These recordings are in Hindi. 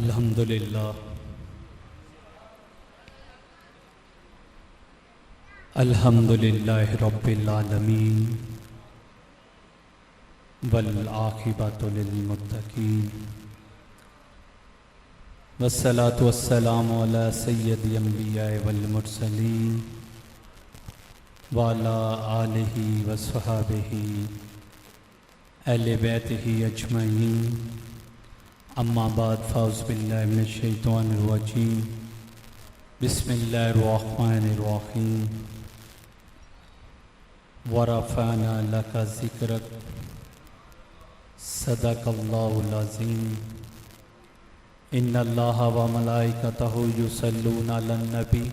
अल्हम्दुलिल्लाह अल्हम्दुलिल्लाहि रब्बिल आलमीन वल आखिबतु लिल मुत्तकीन वस्सलातु वस्सलामु अला सय्यदिल अंबिया वल मुरसलीन व अला आलिहि व स्वहाबिहि अहले बैतिहि अजमईन अम्मा बाद फ़ाउज़ बिल्लाहि मिनश शैतानिर रजीम बिस्मिल्लाहिर रहमानिर रहीम व रफ़अना लका ज़िक्रक सदक़ल्लाहुल अज़ीम इन्नल्लाहा व मलाइकतहु युसल्लूना अलन नबी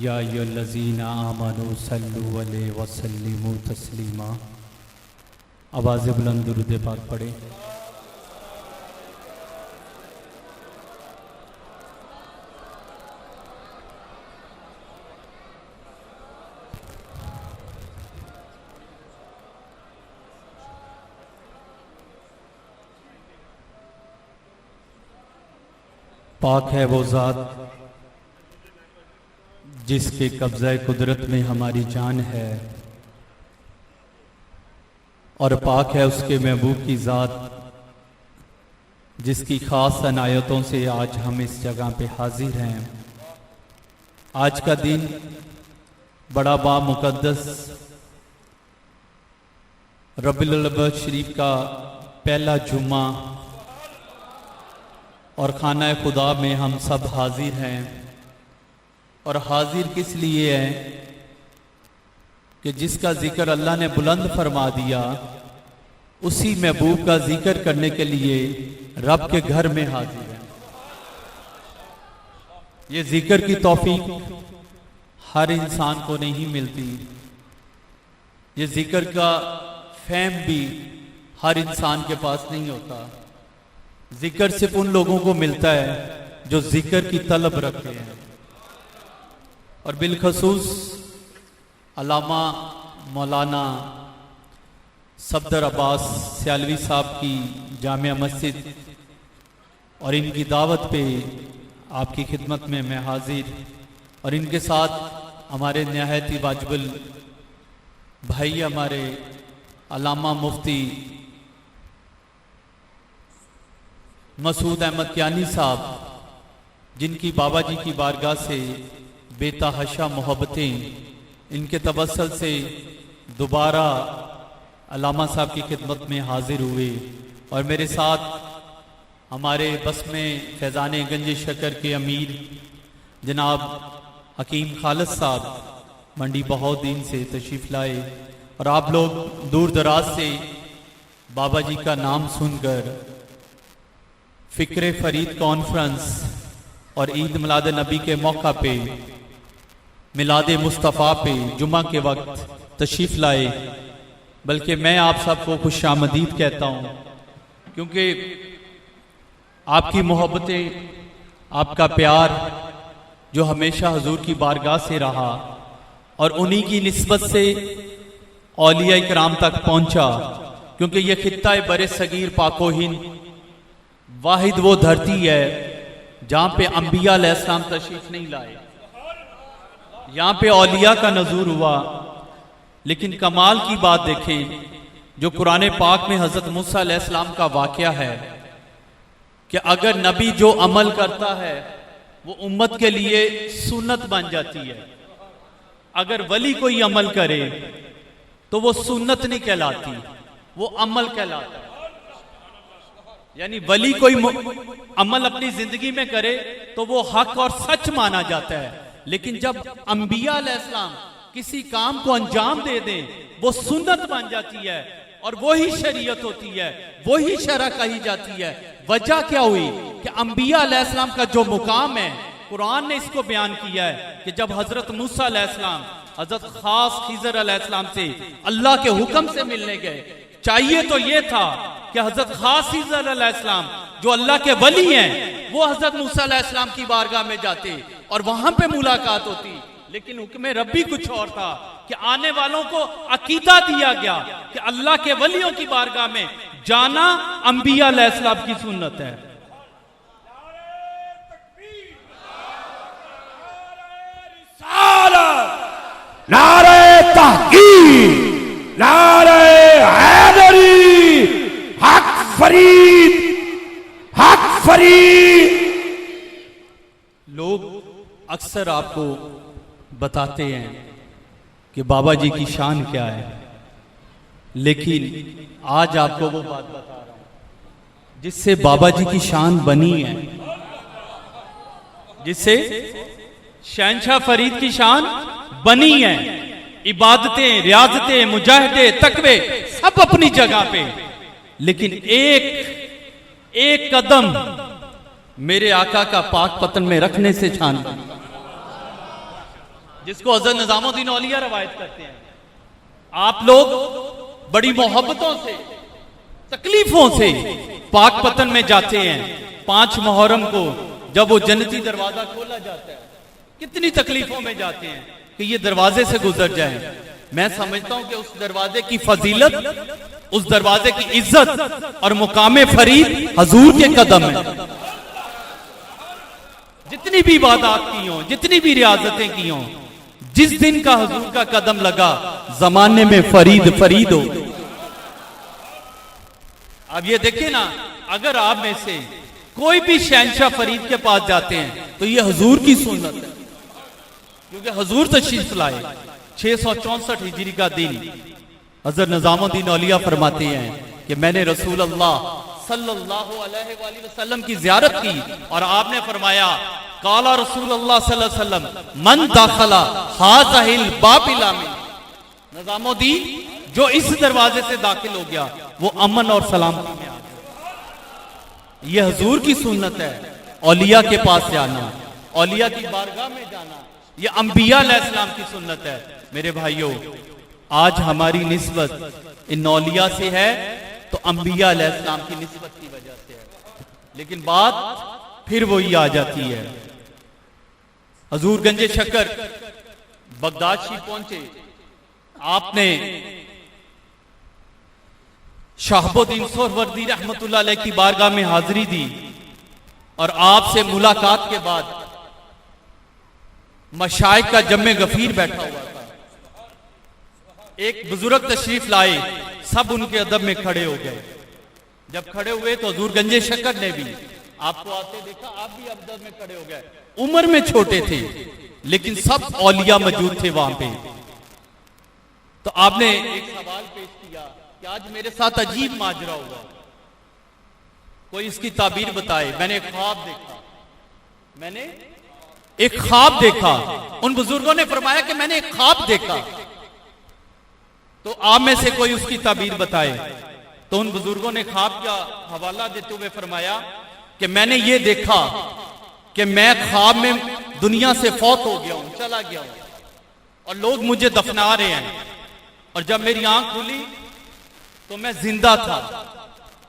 या अय्युहल्लज़ीना आमनू सल्लु अलैहि व सल्लिमू तस्लीमा। आवाज़ बुलंद दुरूद पाक पढ़े। पाक है वो ज़ात जिसके कब्ज़े कुदरत में हमारी जान है, और पाक है उसके महबूब की ज़ात जिसकी ख़ास अनायतों से आज हम इस जगह पे हाजिर हैं। आज का दिन बड़ा बामुक़द्दस रबीउल अव्वल शरीफ का पहला जुम्मा, और खाना खुदा में हम सब हाजिर हैं। और हाजिर किस लिए हैं कि जिसका जिक्र अल्लाह ने बुलंद फरमा दिया, उसी महबूब का जिक्र करने के लिए रब के घर में हाजिर हैं। ये जिक्र की तौफीक हर इंसान को नहीं मिलती। ये जिक्र का फहम भी हर इंसान के पास नहीं होता। जिक्र सिर्फ उन लोगों को मिलता है जो जिक्र की तलब रखते हैं। और बिलखसूस अल्लामा मौलाना सफदर अब्बास सियालवी साहब की जामिया मस्जिद और इनकी दावत पे आपकी खिदमत में मैं हाजिर, और इनके साथ हमारे नहायत ही वाजिबुल भाई हमारे अल्लामा मुफ्ती मसूद अहमद कियानी साहब, जिनकी बाबा जी की बारगाह से बेतहाशा मोहब्बतें, इनके तवस्सल से दोबारा अल्लामा साहब की खिदमत में हाजिर हुए। और मेरे साथ हमारे बस में फैज़ान गंज शकर के अमीर जनाब हकीम खालिद साहब मंडी बहुत दिन से तशरीफ़ लाए, और आप लोग दूर दराज से बाबा जी का नाम सुनकर फ़िक्र फ़रीद कॉन्फ्रेंस और ईद मिलाद नबी के मौका पे, मिलाद मुस्तफ़ा पे जुमा के वक्त तशरीफ़ लाए। बल्कि मैं आप सबको खुशामदीद कहता हूँ, क्योंकि आपकी मोहब्बतें, आपका प्यार जो हमेशा हुजूर की बारगाह से रहा और उन्हीं की निस्बत से औलिया इकराम तक पहुँचा। क्योंकि यह खित्ता बरे सगीर पाको हिंद वाहिद वो धरती है जहां पे अंबिया अलैहिस्सलाम तशरीफ नहीं लाए। यहां पे औलिया का नजूर हुआ। लेकिन कमाल की बात देखें, जो कुरान पाक में हजरत मूसा अलैहिस्सलाम का वाकया है कि अगर नबी जो अमल करता है वो उम्मत के लिए सुन्नत बन जाती है। अगर वली कोई अमल करे तो वो सुन्नत नहीं कहलाती, वो अमल कहलाता है। यानी वली कोई अमल अपनी जिंदगी में करे तो वो हक और सच माना जाता है। लेकिन जब अंबिया अलैहिस्सलाम किसी काम को अंजाम दे दें, वो सुन्नत बन जाती है और वही शरीयत होती है, वही शरअ कही जाती है। वजह क्या हुई कि अंबिया अलैहिस्सलाम का जो मुकाम है, कुरान ने इसको बयान किया है कि जब हजरत मूसा अलैहिस्सलाम हजरत खास खिज़र अलैहिस्सलाम से अल्लाह के हुक्म से मिलने गए, चाहिए तो ये था कि हजरत खास खिज़र अलैहिस्सलाम जो अल्लाह के वली हैं, वो हजरत मूसा अलैहिस्सलाम की बारगाह में जाते और वहां पे मुलाकात होती। लेकिन हुक्म रब्बी कुछ और था कि आने वालों को अकीदा दिया गया कि अल्लाह के वलियों की बारगाह में जाना अंबिया अलैहिस्सलाम की सुन्नत है। नारे तहकीक, नारे हैदरी, हक फरीद, हक फरीद। लोग अक्सर आपको बताते हैं कि बाबा जी की शान क्या है, लेकिन आज आपको वो बात बता रहा हूं जिससे बाबा जी की शान बनी है, जिससे शहंशाह फरीद की शान बनी है। इबादतें, रियाजतें, मुजाहिदे, तकवे सब अपनी जगह पे, लेकिन एक कदम मेरे आका का पाक पतन में रखने से शान बनी, जिसको हज़रत निजामुद्दीन औलिया रवायत करते हैं। आप लोग बड़ी मोहब्बतों से, तकलीफों से पाक पतन में जाते हैं। 5 मुहर्रम को जब वो जन्नती दरवाजा खोला जाता है, कितनी तकलीफों में जाते हैं कि ये दरवाजे से गुजर जाए। मैं समझता हूं कि उस दरवाजे की फजीलत, उस दरवाजे की इज्जत और मुकामे फरीद हजूर के कदम है। जितनी भी इबादत की हो, जितनी भी रियाजतें की हो, जिस दिन का हजूर का कदम लगा, जमाने में फरीद फरीद हो। अब ये देखिए ना, अगर आप में से कोई भी शहंशाह फरीद के पास जाते हैं तो ये हजूर की सुन्नत है, क्योंकि हजूर तशरीफ लाए। 664 हिजरी का दिन हज़रत निजामुद्दीन औलिया फरमाते हैं कि मैंने रसूल अल्लाह सल्लल्लाहु अलैहि वसल्लम की जियारत की और आपने फरमाया, काला रसूल अल्लाह सल्लल्लाहु अलैहि वसल्लम मन दाखला हाज़िल बाबिला में, निजामुद्दीन जो इस दरवाजे से दाखिल हो गया वो अमन और सलामती में आ गया। ये हजूर की सुन्नत है, औलिया के पास जाना, औलिया की बारगाह में जाना, ये अंबिया अलैहिस्सलाम की सुन्नत है। मेरे भाइयों, आज हमारी निस्बत इन औलिया से है तो अंबिया अलैहिस्सलाम की निस्बत की वजह से है, लेकिन बात फिर वही आ जाती है। हजूर गंजे शक्कर बगदाद शरीफ पहुंचे, आपने शाहबुद्दीन सोहरवर्दी रहमतुल्लाह अलैह की बारगाह में हाजिरी दी और आपसे मुलाकात के बाद मशाइख का जम्मे गफीर बैठा हुआ था। एक बुजुर्ग तशरीफ लाए, सब उनके अदब में खड़े हो गए। जब खड़े हुए तो हजूर गंजे शक्कर ने भी आपको आते देखा, आप भी अदब में खड़े हो गए। उम्र में छोटे थे लेकिन सब औलिया मौजूद थे वहां पे। तो आपने एक सवाल पेश किया कि आज मेरे साथ अजीब माजरा हुआ, कोई इसकी ताबीर बताए। मैंने एक ख्वाब देखा, मैंने एक ख्वाब देखा। उन बुजुर्गों ने फरमाया कि मैंने एक ख्वाब देखा, तो आप में से कोई उसकी ताबीर बताए। तो उन बुजुर्गों ने ख्वाब का हवाला देते हुए फरमाया कि मैंने ये देखा कि मैं ख्वाब में दुनिया से फौत हो गया हूं, चला गया हूं और लोग मुझे दफना रहे हैं, और जब मेरी आंख खुली तो मैं जिंदा था।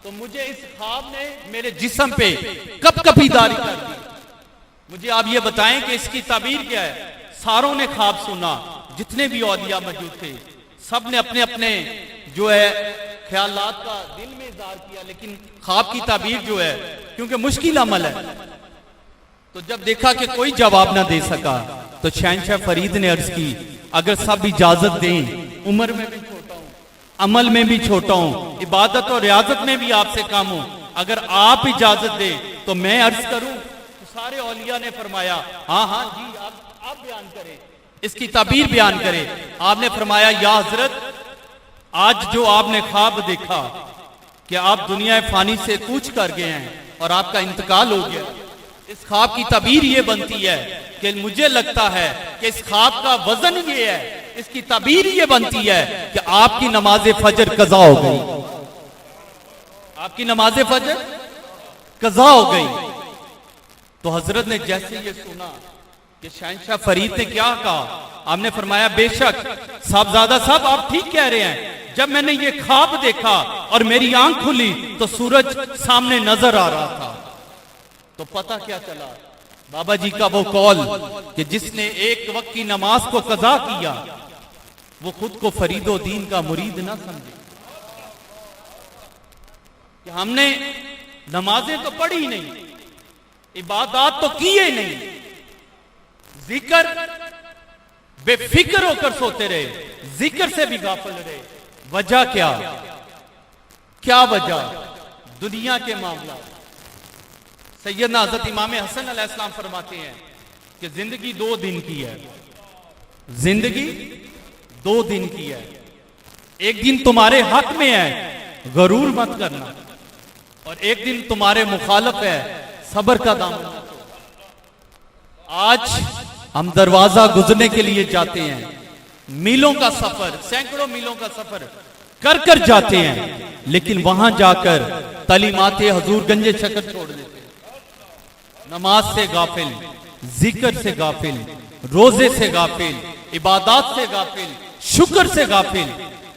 तो मुझे इस ख्वाब ने मेरे जिस्म पे कपकपीदारी कर दी। मुझे आप ये बताएं कि इसकी ताबीर क्या है। सारों ने ख्वाब सुना, जितने भी औलिया मौजूद थे, सब ने अपने अपने जो है ख्यालात का दिल में इज़हार किया, लेकिन ख्वाब की ताबीर जो है, क्योंकि मुश्किल अमल है, तो जब देखा कि कोई जवाब ना दे सका तो शहंशाह फरीद ने अर्ज की, अगर सब इजाजत दें, उम्र में भी छोटा हूं, अमल में भी छोटा हूं, इबादत और रियाजत में भी आपसे कम हूं, अगर आप इजाजत दें तो मैं अर्ज करूं। तो सारे औलिया ने फरमाया, हाँ हाँ जी, आप बयान करें, इसकी ताबीर बयान करें। आपने फरमाया, या हजरत, आज जो आपने ख्वाब देखा कि आप दुनिया फानी से कूच कर गए हैं और आपका इंतकाल हो गया, इस ख्वाब की ताबीर ये बनती है कि मुझे लगता है कि इस ख्वाब का वजन ये है, इसकी ताबीर ये बनती है कि आपकी नमाज फजर कज़ा हो गई, आपकी नमाज फजर कज़ा हो गई। तो हजरत ने जैसे ये सुना कि शहंशाह फरीद ने क्या कहा, आपने फरमाया, बेशक साहबजादा साहब आप ठीक कह रहे हैं, जब मैंने ये ख्वाब देखा और मेरी आंख खुली तो सूरज सामने नजर आ रहा था। तो पता क्या चला, बाबा जी का वो कौल कि जिसने एक वक्त की नमाज को कज़ा किया वो खुद को फरीदोदीन का मुरीद ना समझे। कि हमने नमाजें तो पढ़ी नहीं, इबादत तो किए नहीं, जिक्र बेफिक्र होकर सोते रहे, जिक्र से भी गाफिल रहे। वजह क्या? क्या वजह? दुनिया के मामला। सैयदना हज़रत इमाम हसन अलैहिस्सलाम फरमाते हैं कि जिंदगी 2 दिन की है, जिंदगी 2 दिन की है। एक दिन तुम्हारे हक में है, गरूर मत करना, और एक दिन तुम्हारे मुखालफ है, सब्र का दामन मत लो। आज हम दरवाजा गुजरने के लिए जाते हैं, मीलों का सफर, सैकड़ों मीलों का सफर कर कर जाते हैं, लेकिन वहां जाकर तलीमाते हजूर गंजे शकर छोड़ देते हैं। नमाज से गाफिल, जिक्र से गाफिल, रोजे से गाफिल, इबादत से गाफिल, शुक्र से गाफिल।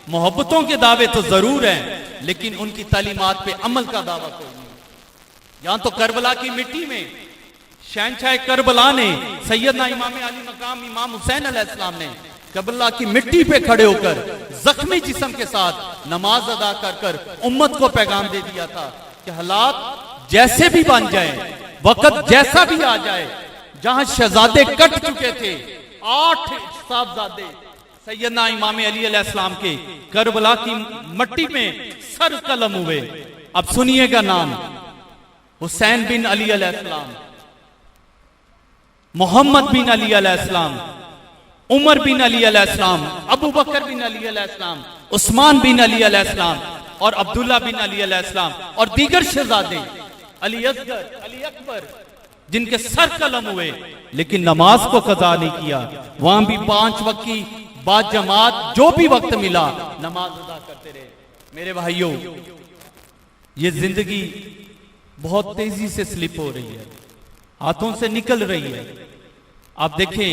मोहब्बतों के दावे तो जरूर हैं, लेकिन उनकी तालीमात पे अमल का दावा कोई नहीं। यहां तो करबला की मिट्टी में शहंशाह करबला ने, सैयदना इमाम अली मकाम इमाम हुसैन अलैहिस्सलाम ने करबला की मिट्टी पे खड़े होकर जख्मी जिस्म के साथ नमाज अदा कर कर उम्मत को पैगाम दे दिया था कि हालात जैसे भी बन जाए, वक्त जैसा भी आ जाए, जहां शहजादे कट चुके थे, 8 साहबजादे सैयदना इमाम अली अलैहिस्सलाम के करबला की मट्टी में सर कलम हुए। अब सुनिएगा नाम, हुसैन बिन अली अलैहिस्सलाम, मोहम्मद बिन अली अलैहिस्सलाम, उमर बिन अली अलैहिस्सलाम, अबू बकर बिन अली अलैहिस्सलाम, उस्मान बिन अली अलैहिस्सलाम और अब्दुल्ला बिन अली अलैहिस्सलाम और दीगर शहजादे, अली असगर, अली अकबर, जिनके सर कलम हुए, लेकिन नमाज को कज़ा नहीं किया। वहां भी 5 वक्त की बाद जमात जो भी वक्त मिला नमाज अदा करते रहे। मेरे भाइयों, ये जिंदगी बहुत तेजी से स्लिप हो रही है, हाथों से निकल रही है। आप देखें,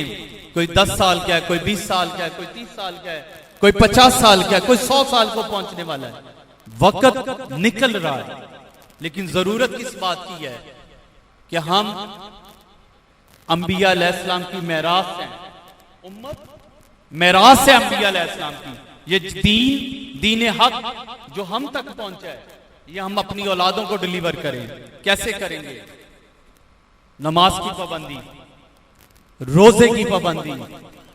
कोई 10 साल का है, कोई 20 साल का है, कोई 30 साल का है, कोई 50 साल का है, कोई 100 साल को पहुंचने वाला है। वक्त निकल रहा है, लेकिन जरूरत किस बात की है कि हम अंबिया अलैहिस्सलाम की मेरास हैं, उम्मत मेरास है अंबिया अलैहिस्सलाम की। ये दीन हक जो हम तक पहुंचा है, ये हम अपनी औलादों को डिलीवर करें। कैसे करेंगे? नमाज की पाबंदी, रोजे की पाबंदी,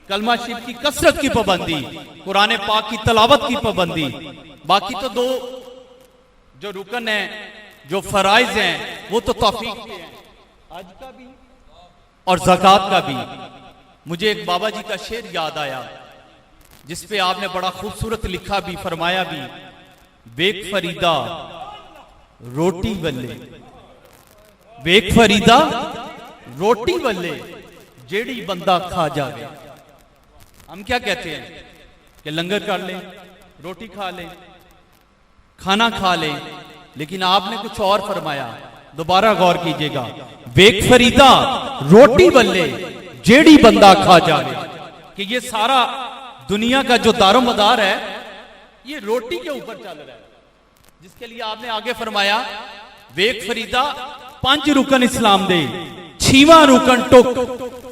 कलमा शरीफ की कसरत की पाबंदी, कुरान पाक की तलावत की पाबंदी। बाकी तो 2 जो रुकन है, जो फराइज हैं, वो तो तौफीक के हैं, आज का भी और ज़कात का भी। मुझे एक बाबा जी का शेर याद आया, जिसपे आपने बड़ा खूबसूरत लिखा भी, फरमाया भी, बेक फरीदा रोटी बल्ले, बेक फरीदा रोटी बल्ले, जेड़ी बंदा खा जावे। हम क्या कहते हैं कि लंगर कर लें, रोटी खा लें, खाना खा लें, लेकिन आपने कुछ और फरमाया, दोबारा गौर कीजिएगा, बेक फरीदा रोटी बल्ले, जेड़ी बंदा खा जावे। कि ये सारा दुनिया का जो दारोमदार है, ये रोटी के ऊपर चल रहा है, जिसके लिए आपने आगे फरमाया, बेक फरीदा 5 रुकन इस्लाम दे, 6वां रुकन टुक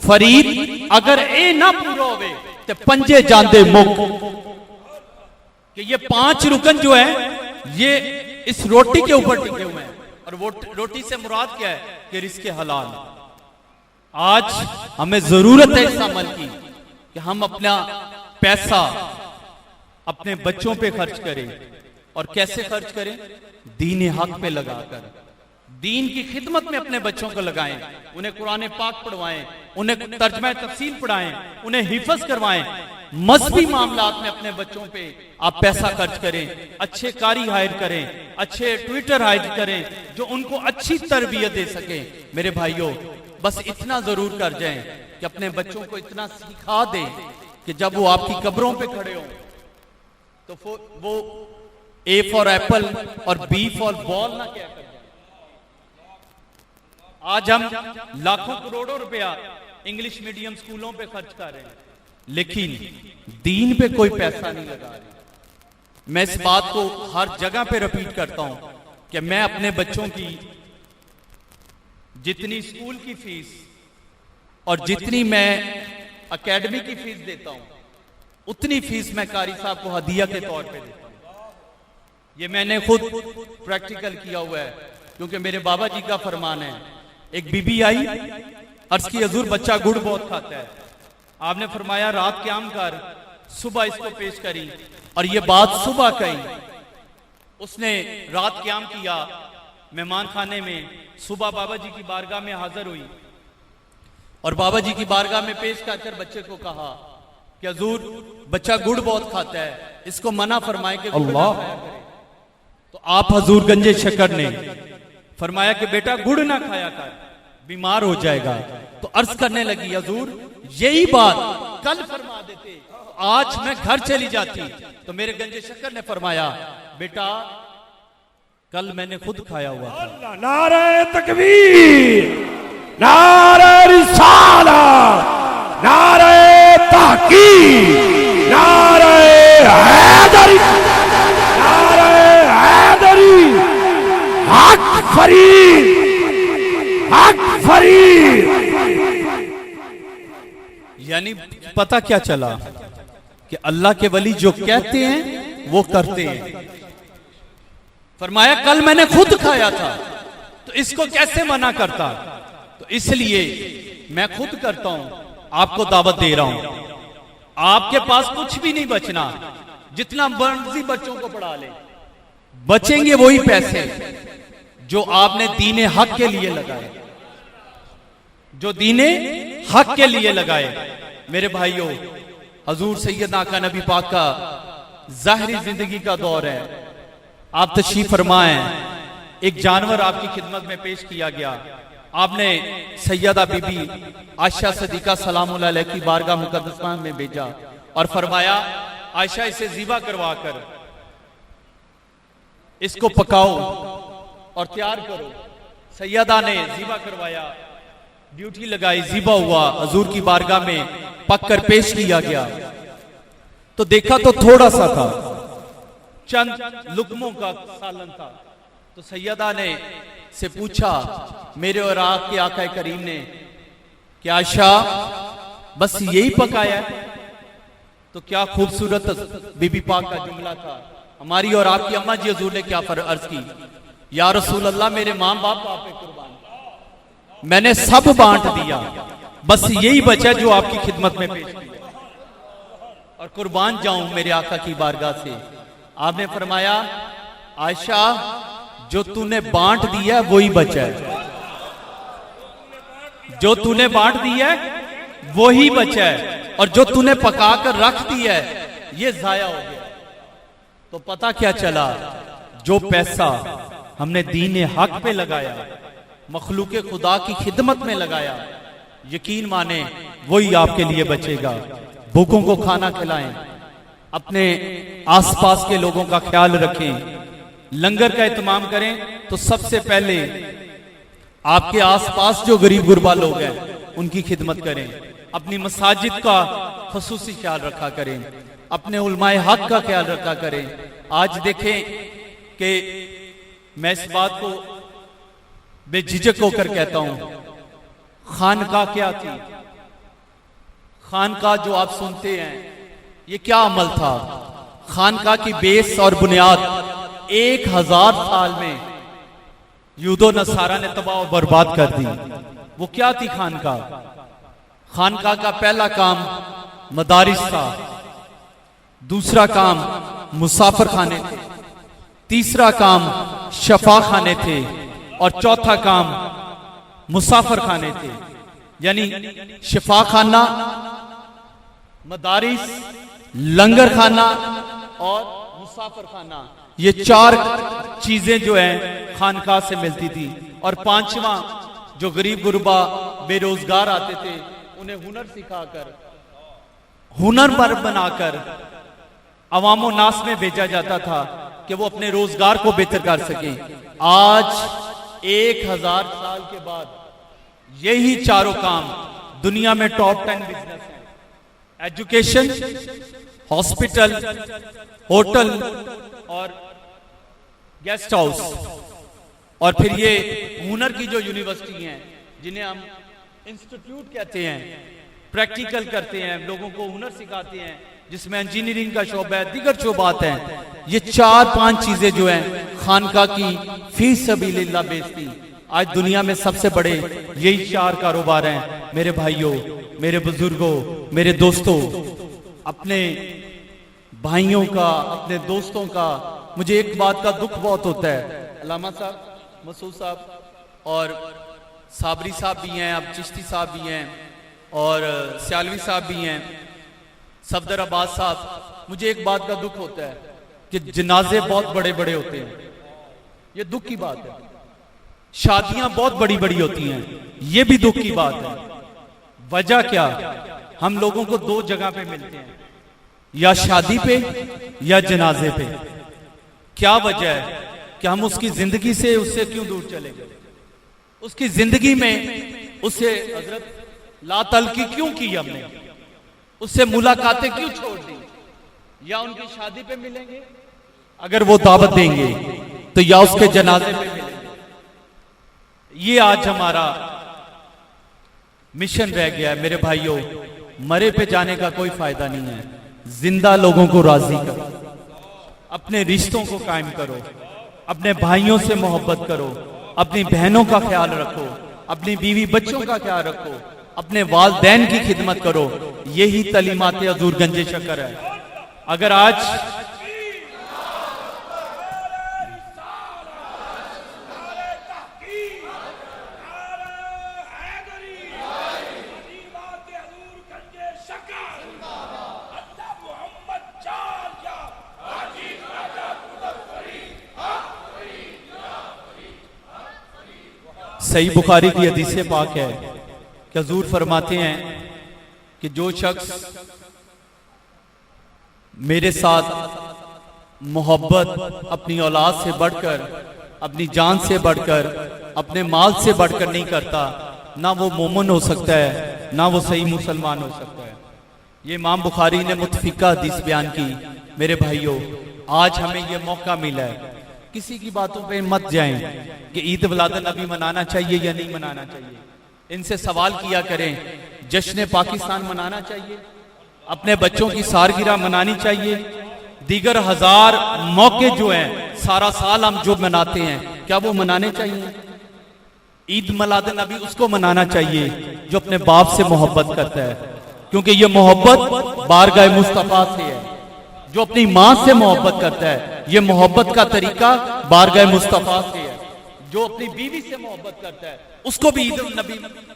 फरीद, अगर ए ना पूरा होवे ते पंजे जांदे मुक। कि ये 5 रुकन जो है, ये इस रोटी के ऊपर टिके हुए हैं। और वो रोटी से मुराद क्या है? कि रिज़्क़ हलाल। आज हमें जरूरत है इस अमल की कि हम अपना पैसा अपने बच्चों पे खर्च करें। और कैसे खर्च करें? दीन हक पे लगाकर, दीन की खिदमत में अपने बच्चों को लगाएं, उन्हें कुरान पाक पढ़वाएं, उन्हें तर्जमा तफसील पढ़ाएं, उन्हें हिफज करवाएं। मजहबी मामलात में अपने बच्चों पे आप पैसा खर्च करें, अच्छे कारी हायर करें, अच्छे ट्विटर हायर करें जो उनको अच्छी तरबियत दे सके। मेरे भाइयों, बस इतना जरूर कर जाएं कि अपने बच्चों को इतना सिखा दें कि जब वो आपकी कब्रों पे खड़े हों तो वो ए फॉर एप्पल और बी फॉर बॉल ना क्या करें। आज हम लाखों करोड़ों रुपया इंग्लिश मीडियम स्कूलों पे खर्च कर रहे हैं, लेकिन दीन पे कोई पैसा नहीं लगा रहे। मैं इस बात को हर जगह पे रिपीट करता हूं कि मैं अपने बच्चों की जितनी स्कूल की फीस और जितनी मैं एकेडमी की फीस देता हूं, उतनी फीस मैं कारी साहब को हदिया के तौर पे देता हूं। ये मैंने खुद प्रैक्टिकल किया हुआ है, क्योंकि मेरे बाबा जी का फरमान है। एक बीबी आई, अर्ज की हजूर बच्चा गुड़ बहुत खाता है, आपने फरमाया रात क़याम कर, सुबह इसको पेश करी, और ये बात सुबह कही। उसने रात क़याम किया मेहमान खाने में, सुबह बाबा जी की बारगाह में हाजिर हुई और बाबा जी की बारगाह में पेश कर बच्चे को कहा कि हुजूर, बच्चा गुड़ बहुत खाता है, इसको मना फरमाए कि गुड़ ना खाया करे। तो आप हुजूर गंजे शक्कर ने फरमाया कि बेटा गुड़ ना खाया कर, बीमार हो जाएगा। तो अर्ज करने लगी, हुजूर यही बात कल फरमा देते, आज मैं घर चली जाती। तो मेरे गंजे शक्कर ने फरमाया, बेटा कल मैंने खुद खाया हुआ था। नारे तकबीर, नारे रिसालत, नारे तहकीक, नारे हैदरी, नारे हैदरी, हक फरीद, हक फरीद। यानी पता क्या चला कि अल्लाह के वली जो कहते हैं वो करते हैं। फरमाया कल मैंने खुद खाया था, तो इसको कैसे मना करता। तो इसलिए मैं खुद करता हूं, आपको दावत दे रहा हूं। आपके पास कुछ भी नहीं बचना, जितना मर्जी बच्चों को पढ़ा ले, बचेंगे वही पैसे जो आपने दीने हक के लिए लगाए, जो दीने हक के लिए लगाए। मेरे भाइयों, हजूर सैयद आका नबी पाक का जाहिरी जिंदगी का दौर है। आप तशरीफ फरमाएं, एक जानवर आपकी खिदमत में पेश किया गया। आपने सैयदा बीबी आयशा सदीका सलामुल्लाह अलैहा की बारगाह मुकद्दसा में भेजा और फरमाया, आयशा इसे ज़िबा करवा कर इसको पकाओ और तैयार करो। सैयदा ने ज़िबा करवाया, ड्यूटी लगाई, ज़िबा हुआ, हजूर की बारगाह में पक कर पेश किया गया। तो देखा तो थोड़ा सा था, चंद लुकमों का सालन था। तो सैयदा ने से पूछा मेरे और आपके आका करीम ने कि आयशा बस यही पकाया है? तो क्या खूबसूरत बीबी पाक का जुमला था। हमारी और आपकी अम्मा जी हजूर ने क्या अर्ज की, या रसूल अल्लाह, मेरे माँ बाप आप पे कुर्बान, मैंने सब बांट दिया, बस यही बचा जो आपकी खिदमत में पेश किया और कुर्बान जाऊं मेरे आका की बारगाह से। आपने फरमाया, आयशा जो तूने बांट दिया वही बचा है, जो तूने बांट दिया है वही बचा है, और जो तूने पका कर रख दिया है ये जाया हो गया। तो पता क्या चला, जो पैसा हमने दीन हक पे लगाया, मखलूक खुदा की खिदमत में लगाया, यकीन माने वही आपके लिए बचेगा। भूखों को खाना खिलाएं, अपने आसपास के लोगों का ख्याल रखें, लंगर का इत्माम करें। तो सबसे पहले आपके आसपास जो गरीब गुरबा लोग हैं उनकी खिदमत करें, अपनी मसाजिद का खसूसी ख्याल रखा करें, अपने उलमाए हक का ख्याल रखा करें। आज देखें कि मैं इस बात को बेझिझक होकर कहता हूं, खानका क्या थी? खानका जो आप सुनते हैं ये क्या अमल था? खानका की बेस और बुनियाद 1000 साल में यूदो नसारा ने तबाह और बर्बाद कर दी। वो क्या थी खानका? खानका का पहला काम मदारिस था, दूसरा काम मुसाफिर खाने थे, तीसरा काम शफा खाने थे, और चौथा काम मुसाफिर खाने थे। यानी शफा खाना, मदारिस, लंगर खाना और मुसाफिर खाना, ये 4 चीजें जो हैं खानका से मिलती थी। और 5वां, जो गरीब गुरबा बेरोजगार आते थे उन्हें हुनर सिखाकर, हुनरमंद बनाकर अवामो नास में भेजा जाता था कि वो अपने रोजगार को बेहतर कर सके। आज 1000 साल के बाद यही चारों काम दुनिया में टॉप 10 बिजनेस हैं। एजुकेशन, हॉस्पिटल, होटल और गेस्ट हाउस, और फिर ये हुनर की जो यूनिवर्सिटी हैं जिन्हें हम इंस्टीट्यूट कहते हैं, प्रैक्टिकल करते हैं, लोगों को हुनर सिखाते हैं, जिसमें इंजीनियरिंग का शोबा है, दीगर शोबात हैं। ये 4-5 चीजें जो हैं खानका की फी सबीलिल्लाह बेचती। आज दुनिया में सबसे बड़े यही 4 कारोबार हैं। मेरे भाइयों, मेरे बुजुर्गों, मेरे दोस्तों, अपने भाइयों का, अपने दोस्तों का मुझे एक बात का दुख बहुत होता है। अल्लामा साहब, मसूद साहब और साबरी साहब भी हैं, अब चिश्ती साहब भी हैं और सियालवी साहब भी हैं, सफदर अब्बास साहब, मुझे एक बात का दुख होता है कि जनाजे बहुत बड़े बड़े होते हैं। ये दुख की बात है। शादियां बहुत बड़ी बड़ी होती हैं, ये भी दुख की बात है। वजह क्या? हम लोगों को दो जगह पे मिलते हैं, या शादी पे या जनाजे पे। क्या वजह है कि हम उसकी जिंदगी से उससे क्यों दूर चले गए? उसकी जिंदगी में उससे हजरत ला तलकी क्यों की हमने? उससे मुलाकातें क्यों छोड़ दी? या उनकी शादी पे मिलेंगे अगर वो दावत देंगे, तो या उसके जनाजे पे मिलेंगे। ये आज हमारा मिशन रह गया है। मेरे भाइयों, मरे पे जाने का कोई फायदा नहीं है। जिंदा लोगों को राजी करो, अपने रिश्तों को कायम करो, अपने भाइयों से मोहब्बत करो, अपनी बहनों का ख्याल रखो, अपनी बीवी बच्चों का ख्याल रखो, अपने वालदैन की खिदमत करो। यही तलीमात हजूर गंजे शकर है। अगर आज सही बुखारी की हदीस पाक है कि हजूर फरमाते हैं कि जो शख्स मेरे साथ मोहब्बत अपनी औलाद से बढ़कर, अपनी जान से बढ़कर, अपने माल से बढ़कर नहीं करता, ना वो मोमिन हो सकता है, ना वो सही मुसलमान हो सकता है। ये इमाम बुखारी ने मुतफिका हदीस बयान की। मेरे भाइयों, आज हमें ये मौका मिला है, किसी की बातों पे मत जाएं कि ईद मिलाद नबी मनाना चाहिए या नहीं मनाना चाहिए। इनसे सवाल किया करें, जश्न पाकिस्तान मनाना चाहिए, अपने बच्चों की सालगिरह मनानी चाहिए, दीगर हजार मौके जो हैं सारा साल हम जो मनाते हैं, क्या वो मनाने चाहिए? ईद मिलाद नबी उसको मनाना चाहिए जो अपने बाप से मोहब्बत करता है, क्योंकि ये मोहब्बत बारगाह मुस्तफा से है। जो अपनी माँ से मोहब्बत करता है, ये मोहब्बत का तरीका बारगाह मुस्तफा से है। जो अपनी बीवी से मोहब्बत करता है, उसको भी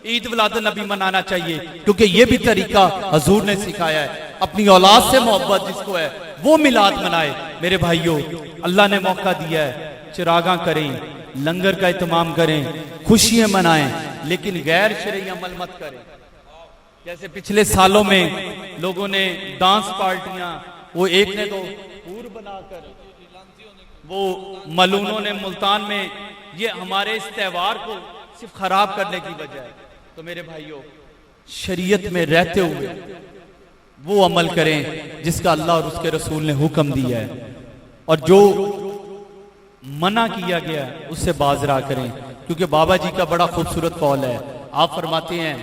ईद मिलाद नबी मनाना चाहिए, क्योंकि ये भी तरीका हजूर ने सिखाया है। अपनी औलाद से मोहब्बत जिसको है वो मिलाद मनाए। मेरे भाइयों, अल्लाह ने मौका दिया है, चिरागा करें, लंगर का इत्माम करें, खुशियां मनाएं, लेकिन गैर शरई अमल मत करें। जैसे पिछले सालों में लोगों ने डांस पार्टियां, वो एक ने तो पूर बनाकर, वो मलूनों ने मुल्तान में, ये हमारे इस त्यौहार को सिर्फ खराब करने की वजह है। तो मेरे भाइयों, शरीयत में रहते हुए वो अमल करें जिसका अल्लाह और उसके रसूल ने हुक्म दिया है, और जो मना किया गया है उससे बाज रहा करें। क्योंकि बाबा जी का बड़ा खूबसूरत कौल है। आप फरमाते हैं,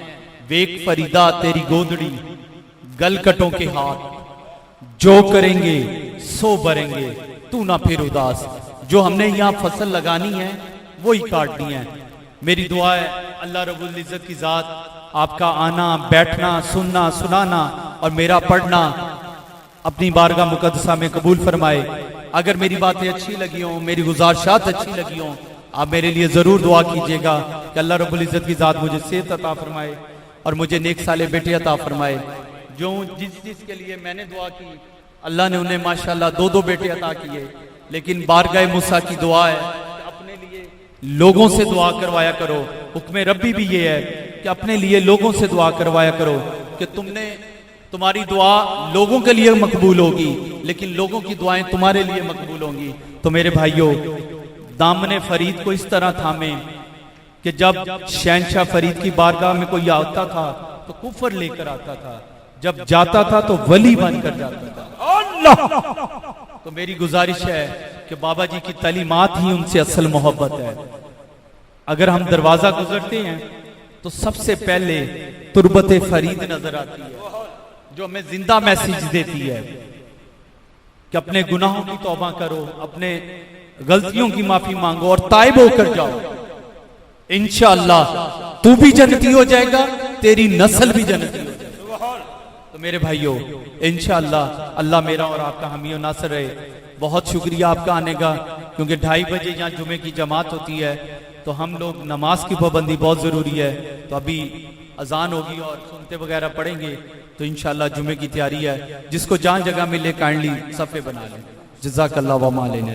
वेक फरीदा तेरी गोदड़ी, गलकटों के हाथ, जो करेंगे सो भरेंगे, तू ना फिर उदास। जो हमने यहाँ फसल लगानी है वो ही काटनी है। मेरी दुआ है अल्लाह रब्बुल इज्जत की जात आपका आना, बैठना, सुनना, सुनाना और मेरा पढ़ना अपनी बारगाह मुकद्दसा में कबूल फरमाए। अगर मेरी बातें अच्छी लगी हों, मेरी गुजारिशात अच्छी लगी हों, आप मेरे लिए जरूर दुआ कीजिएगा कि अल्लाह रब्बुल इज्जत की जात मुझे सेहत अता फरमाए और मुझे नेक साले बेटे अता फरमाए। जो जिस के लिए मैंने दुआ की, अल्लाह ने उन्हें माशाल्लाह 2-2 बेटे अता किए। लेकिन बारगाह मूसा की दुआ है कि अपने लिए लोगों से दुआ करवाया करो। हुक्म रब्बी भी ये है कि अपने लिए लोगों से दुआ करवाया करो कि तुम्हारी दुआ लोगों के लिए मकबूल होगी, लेकिन लोगों की दुआएं तुम्हारे लिए मकबूल होंगी। तो मेरे भाइयों, दामने फरीद को इस तरह थामे कि जब शहनशाह फरीद की बारगाह में कोई आता था तो कुफर लेकर आता था, जब जाता था तो वली बनकर जाता था। अल्लाह! तो मेरी गुजारिश है कि बाबा जी की तालीमात ही उनसे असल मोहब्बत है। अगर हम दरवाजा गुजरते हैं तो सबसे पहले तुरबत फरीद नजर आती है, जो हमें जिंदा मैसेज देती है कि अपने गुनाहों की तौबा करो, अपने गलतियों की माफी मांगो और ताइब होकर जाओ। इंशाअल्लाह तू भी जन्नती हो जाएगा, तेरी नस्ल भी जन्नती हो जाएगी। तो मेरे भाइयों, इंशाअल्लाह अल्लाह मेरा और आपका हामी और नासर रहे। बहुत शुक्रिया आपका आने का, क्योंकि 2:30 बजे यहाँ जुमे की जमात होती है, तो हम लोग नमाज की पाबंदी बहुत ज़रूरी है। तो अभी अजान होगी और सुनते वगैरह पढ़ेंगे, तो इंशाअल्लाह जुमे की तैयारी है। जिसको जहाँ जगह मिले काइंडली सफ़े बना लें। जज़ाकल्लाह व मा अलैना।